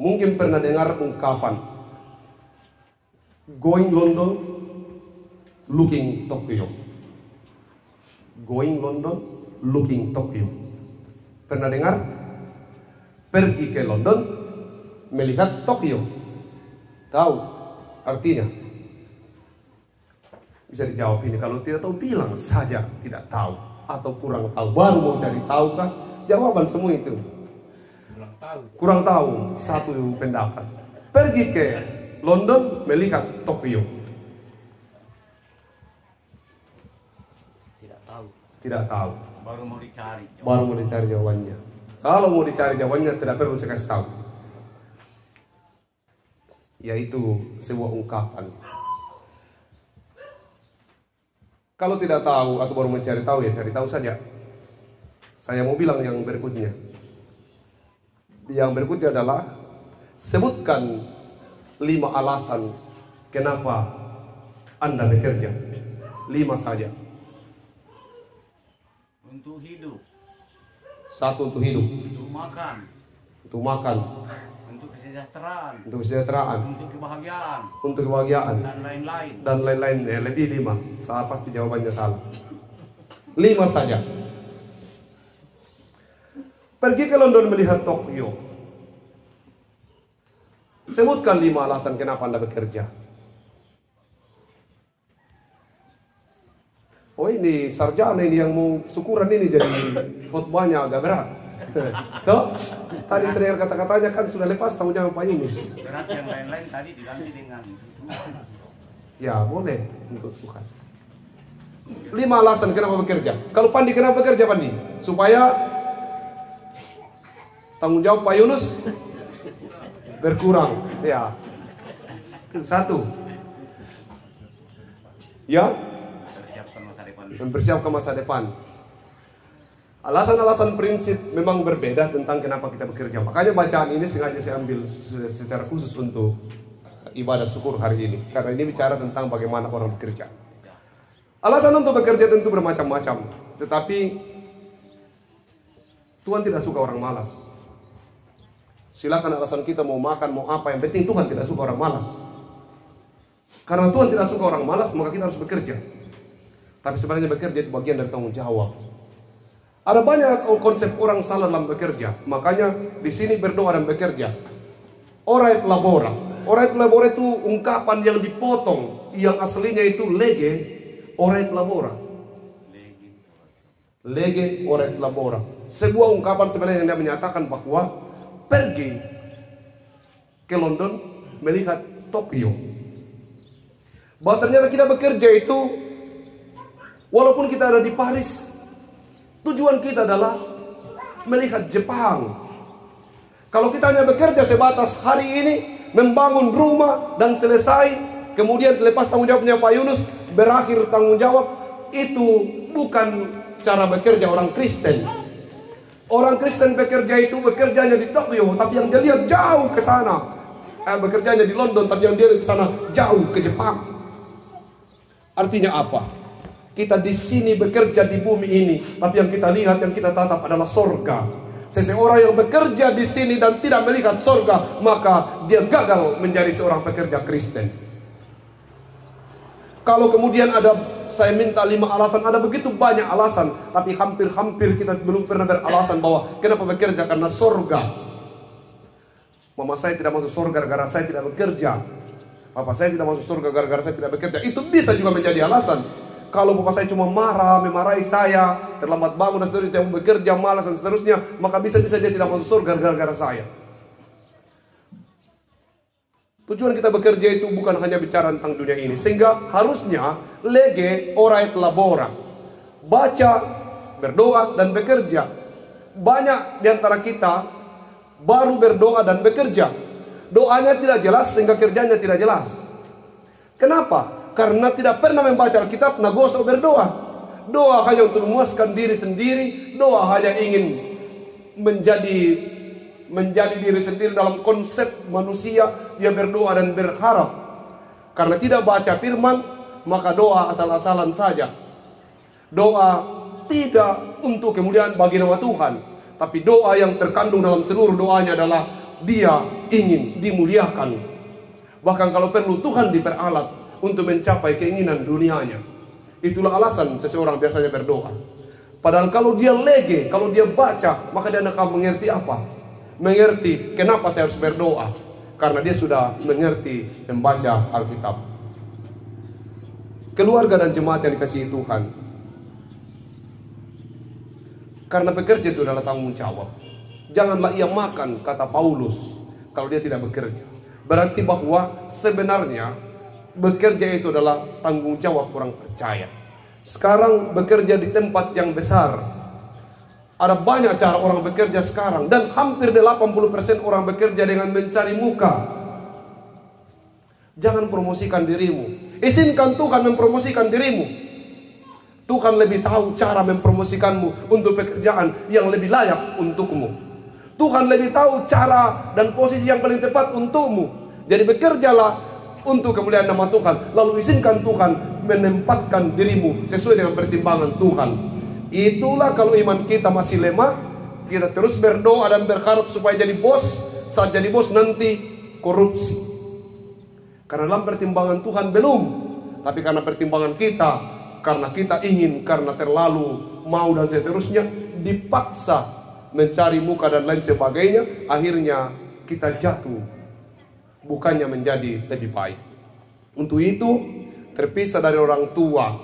Mungkin pernah dengar ungkapan going London, looking Tokyo. Going London, looking Tokyo. Pernah dengar? Pergi ke London, melihat Tokyo. Tahu artinya? Bisa dijawab ini. Kalau tidak tahu, bilang saja tidak tahu atau kurang tahu. Baru mau cari tahu kan? Jawaban semua itu. Kurang tahu, satu pendapat. Pergi ke London, melihat Tokyo. Tidak tahu. Baru mau dicari. Baru mau dicari jawabannya. Kalau mau dicari jawabannya tidak perlu saya kasih tahu. Yaitu sebuah ungkapan. Kalau tidak tahu atau baru mencari tahu, ya cari tahu saja. Saya mau bilang yang berikutnya. Yang berikutnya adalah sebutkan 5 alasan kenapa Anda bekerja. 5 saja. Untuk hidup. 1 untuk hidup. Untuk makan. Untuk makan. Untuk kesejahteraan. Untuk kesejahteraan. Untuk kebahagiaan. Untuk kebahagiaan. Dan lain-lain. Dan lain-lain. Lebih 5. Saya pasti jawabannya salah. 5 saja. Pergi ke London melihat Tokyo. Sebutkan 5 alasan kenapa Anda bekerja. Oh, ini sarjana ini yang mau syukuran ini jadi khotbahnya agak berat. Tuh, tadi saya kata-katanya kan sudah lepas tanggung jawab Pak Yunus. Berat yang lain-lain tadi diganti dengan Ya boleh untuk Tuhan. 5 alasan kenapa bekerja. Kalau Pandi kenapa bekerja Pandi? Supaya tanggung jawab Pak Yunus berkurang. Ya. 1. Ya. Mempersiapkan masa depan. Alasan-alasan prinsip memang berbeda tentang kenapa kita bekerja. Makanya bacaan ini sengaja saya ambil secara khusus untuk ibadah syukur hari ini. Karena ini bicara tentang bagaimana orang bekerja. Alasan untuk bekerja tentu bermacam-macam. Tetapi Tuhan tidak suka orang malas. Silakan alasan kita mau makan, mau apa. Yang penting Tuhan tidak suka orang malas. Karena Tuhan tidak suka orang malas, maka kita harus bekerja. Tapi sebenarnya bekerja itu bagian dari tanggung jawab. Ada banyak konsep orang salah dalam bekerja. Makanya di sini berdoa dan bekerja. Ora et labora. Ora et labora itu ungkapan yang dipotong. Yang aslinya itu lege, ora et labora. Lege, ora et labora. Sebuah ungkapan sebenarnya yang dia menyatakan bahwa pergi ke London melihat Tokyo. Bahwa ternyata kita bekerja itu walaupun kita ada di Paris, tujuan kita adalah melihat Jepang. Kalau kita hanya bekerja sebatas hari ini, membangun rumah dan selesai, kemudian lepas tanggung jawabnya Pak Yunus, berakhir tanggung jawab, itu bukan cara bekerja orang Kristen. Orang Kristen bekerja itu bekerjanya di Tokyo, tapi yang dia lihat jauh ke sana. Bekerjanya di London, tapi yang dia lihat ke sana jauh ke Jepang. Artinya apa? Kita di sini bekerja di bumi ini, tapi yang kita lihat, yang kita tatap adalah sorga. Seseorang yang bekerja di sini dan tidak melihat sorga, maka dia gagal menjadi seorang pekerja Kristen. Kalau kemudian saya minta 5 alasan, ada begitu banyak alasan, tapi hampir-hampir kita belum pernah beralasan bahwa kenapa bekerja, karena sorga. Mama saya tidak masuk sorga gara-gara saya tidak bekerja. Papa saya tidak masuk surga gara-gara saya tidak bekerja. Itu bisa juga menjadi alasan. Kalau bapak saya cuma memarahi saya, terlambat bangun dan seterusnya, tidak bekerja, malas dan seterusnya, maka bisa-bisa dia tidak masuk surga gara-gara saya. Tujuan kita bekerja itu bukan hanya bicara tentang dunia ini. Sehingga harusnya lege ora et labora. Baca, berdoa, dan bekerja. Banyak di antara kita baru berdoa dan bekerja. Doanya tidak jelas sehingga kerjanya tidak jelas. Kenapa? Karena tidak pernah membaca Alkitab, nah gosok berdoa. Doa hanya untuk memuaskan diri sendiri. Doa hanya ingin menjadi diri sendiri dalam konsep manusia. Dia berdoa dan berharap. Karena tidak baca firman, maka doa asal-asalan saja. Doa tidak untuk kemuliaan bagi nama Tuhan. Tapi doa yang terkandung dalam seluruh doanya adalah dia ingin dimuliakan. Bahkan kalau perlu Tuhan diperalat untuk mencapai keinginan dunianya. Itulah alasan seseorang biasanya berdoa. Padahal kalau dia lege, kalau dia baca, maka dia akan mengerti apa? Mengerti kenapa saya harus berdoa. Karena dia sudah mengerti membaca Alkitab. Keluarga dan jemaat yang dikasihi Tuhan, karena bekerja itu adalah tanggung jawab. Janganlah ia makan, kata Paulus, kalau dia tidak bekerja. Berarti bahwa sebenarnya bekerja itu adalah tanggung jawab orang percaya. Sekarang bekerja di tempat yang besar. Ada banyak cara orang bekerja sekarang. Dan hampir 80% orang bekerja dengan mencari muka. Jangan promosikan dirimu. Izinkan Tuhan mempromosikan dirimu. Tuhan lebih tahu cara mempromosikanmu untuk pekerjaan yang lebih layak untukmu. Tuhan lebih tahu cara dan posisi yang paling tepat untukmu. Jadi bekerjalah untuk kemuliaan nama Tuhan. Lalu izinkan Tuhan menempatkan dirimu sesuai dengan pertimbangan Tuhan. Itulah kalau iman kita masih lemah, kita terus berdoa dan berharap supaya jadi bos. Saat jadi bos nanti korupsi. Karena dalam pertimbangan Tuhan belum. Tapi karena pertimbangan kita, karena kita ingin, karena terlalu mau dan seterusnya, dipaksa mencari muka dan lain sebagainya, akhirnya kita jatuh, bukannya menjadi lebih baik. Untuk itu, terpisah dari orang tua,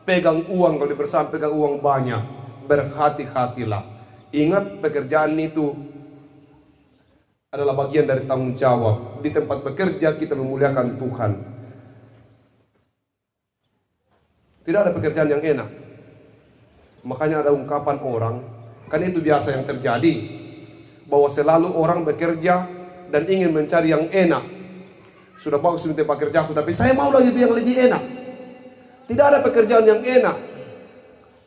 pegang uang, kalau bersama pegang uang banyak, berhati-hatilah. Ingat, pekerjaan itu adalah bagian dari tanggung jawab. Di tempat bekerja kita memuliakan Tuhan. Tidak ada pekerjaan yang enak. Makanya ada ungkapan orang, kan itu biasa yang terjadi, bahwa selalu orang bekerja dan ingin mencari yang enak. Sudah bagus di tempat kerjaku, tapi saya mau lagi yang lebih enak. Tidak ada pekerjaan yang enak.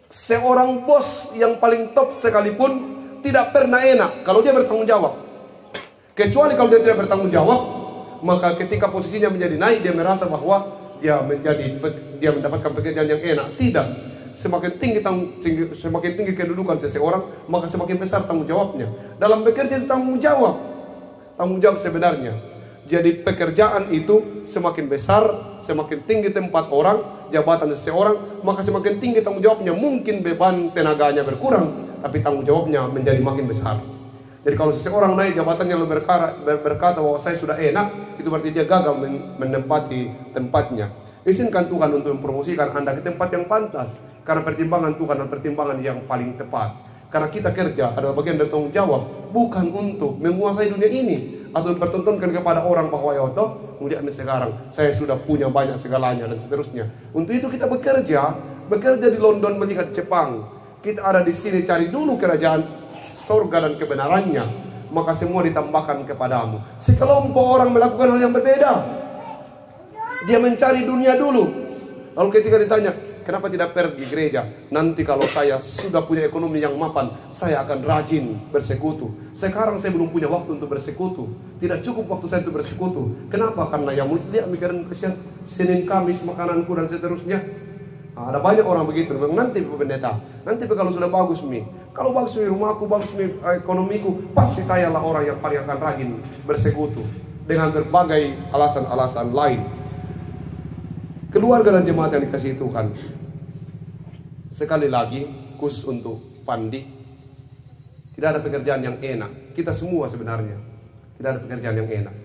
Seorang bos yang paling top sekalipun tidak pernah enak kalau dia bertanggung jawab. Kecuali kalau dia tidak bertanggung jawab, maka ketika posisinya menjadi naik, dia merasa bahwa dia mendapatkan pekerjaan yang enak. Tidak. Semakin tinggi kedudukan seseorang, maka semakin besar tanggung jawabnya. Dalam bekerja itu tanggung jawab sebenarnya. Jadi pekerjaan itu semakin besar, semakin tinggi tempat orang, jabatan seseorang, maka semakin tinggi tanggung jawabnya. Mungkin beban tenaganya berkurang, tapi tanggung jawabnya menjadi makin besar. Jadi kalau seseorang naik jabatannya lalu berkata bahwa saya sudah enak, itu berarti dia gagal menempati tempatnya. Izinkan Tuhan untuk mempromosikan Anda ke tempat yang pantas, karena pertimbangan Tuhan dan pertimbangan yang paling tepat. Karena kita kerja adalah bagian dari tanggung jawab, bukan untuk menguasai dunia ini atau mempertontonkan kepada orang bahwa ya toh kemudian sekarang saya sudah punya banyak segalanya dan seterusnya. Untuk itu kita bekerja di London melihat Jepang. Kita ada di sini cari dulu kerajaan surga dan kebenarannya, maka semua ditambahkan kepadamu. Sekelompok orang melakukan hal yang berbeda. Dia mencari dunia dulu. Lalu ketika ditanya, kenapa tidak pergi gereja? Nanti kalau saya sudah punya ekonomi yang mapan, saya akan rajin bersekutu. Sekarang saya belum punya waktu untuk bersekutu. Tidak cukup waktu saya untuk bersekutu. Kenapa? Karena yang lihat mikiran kesian Senin Kamis makananku dan seterusnya. Nah, ada banyak orang begitu. Nanti pendeta, nanti kalau sudah bagus kalau bagus rumahku, bagus ekonomiku, pasti saya lah orang yang paling akan rajin bersekutu. Dengan berbagai alasan-alasan lain. Keluarga dan jemaat yang dikasihi Tuhan, sekali lagi khusus untuk Pandi, tidak ada pekerjaan yang enak. Kita semua sebenarnya tidak ada pekerjaan yang enak.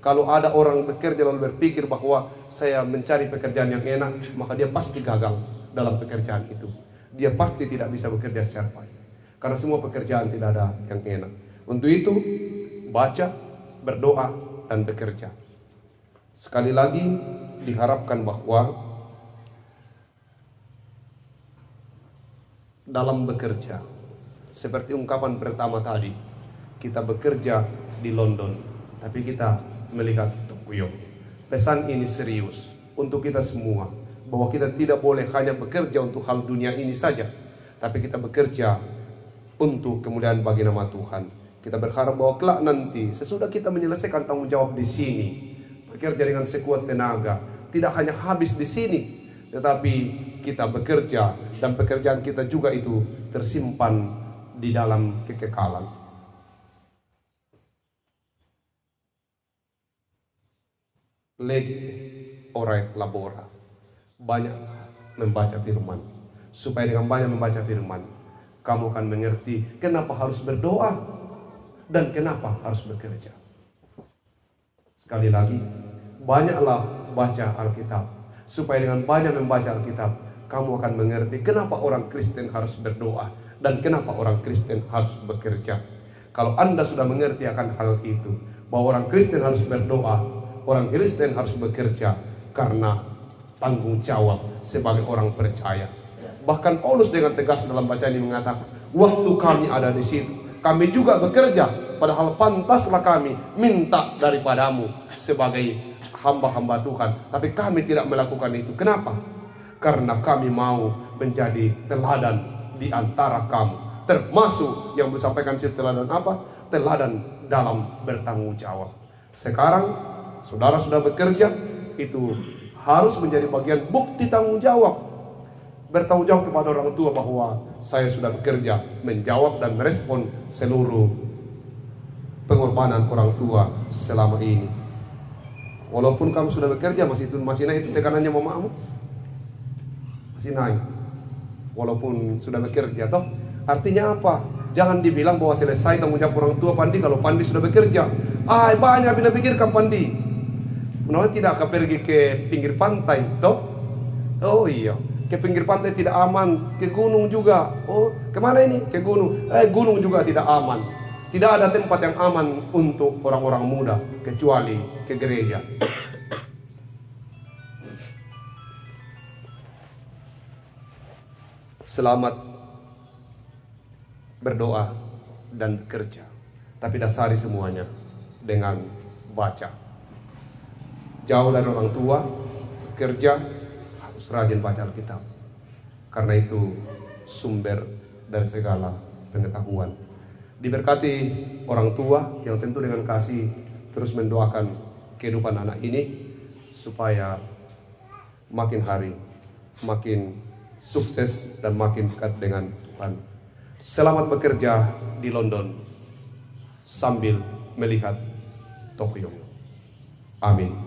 Kalau ada orang bekerja lalu berpikir bahwa saya mencari pekerjaan yang enak, maka dia pasti gagal dalam pekerjaan itu. Dia pasti tidak bisa bekerja secara baik. Karena semua pekerjaan tidak ada yang enak. Untuk itu, baca, berdoa, dan bekerja. Sekali lagi, diharapkan bahwa dalam bekerja, seperti ungkapan pertama tadi, kita bekerja di London, tapi kita melihat Tokyo. Pesan ini serius untuk kita semua, bahwa kita tidak boleh hanya bekerja untuk hal dunia ini saja, tapi kita bekerja untuk kemuliaan bagi nama Tuhan. Kita berharap bahwa kelak nanti, sesudah kita menyelesaikan tanggung jawab di sini, bekerja dengan sekuat tenaga, tidak hanya habis di sini, tetapi kita bekerja dan pekerjaan kita juga itu tersimpan di dalam kekekalan. Legi ora labora, banyak membaca firman, supaya dengan banyak membaca firman kamu akan mengerti kenapa harus berdoa dan kenapa harus bekerja. Sekali lagi, banyaklah baca Alkitab, supaya dengan banyak membaca Alkitab kamu akan mengerti kenapa orang Kristen harus berdoa dan kenapa orang Kristen harus bekerja. Kalau Anda sudah mengerti akan hal itu, bahwa orang Kristen harus berdoa, orang Kristen harus bekerja karena tanggung jawab sebagai orang percaya. Bahkan Paulus dengan tegas dalam bacaan ini mengatakan, waktu kami ada di situ, kami juga bekerja, padahal pantaslah kami minta daripadamu sebagai hamba-hamba Tuhan, tapi kami tidak melakukan itu. Kenapa? Karena kami mau menjadi teladan di antara kamu, termasuk yang disampaikan si teladan apa? Teladan dalam bertanggung jawab. Sekarang saudara sudah bekerja, itu harus menjadi bagian bukti tanggung jawab. Bertanggung jawab kepada orang tua bahwa saya sudah bekerja, menjawab dan merespon seluruh pengorbanan orang tua selama ini. Walaupun kamu sudah bekerja, masih naik itu tekanannya mamamu, masih naik. Walaupun sudah bekerja, toh artinya apa? Jangan dibilang bahwa selesai tanggung jawab orang tua Pandi kalau Pandi sudah bekerja. Banyak bila pikirkan Pandi. Menurut tidak akan pergi ke pinggir pantai, toh? Oh iya, ke pinggir pantai tidak aman, ke gunung juga. Oh, kemana ini? Ke gunung. Gunung juga tidak aman. Tidak ada tempat yang aman untuk orang-orang muda kecuali ke gereja. Selamat berdoa dan bekerja, tapi dasari semuanya dengan baca. Jauh dari orang tua, bekerja, harus rajin baca Alkitab. Karena itu sumber dari segala pengetahuan. Diberkati orang tua yang tentu dengan kasih terus mendoakan kehidupan anak ini supaya makin hari makin sukses dan makin dekat dengan Tuhan. Selamat bekerja di London sambil melihat Tokyo. Amin.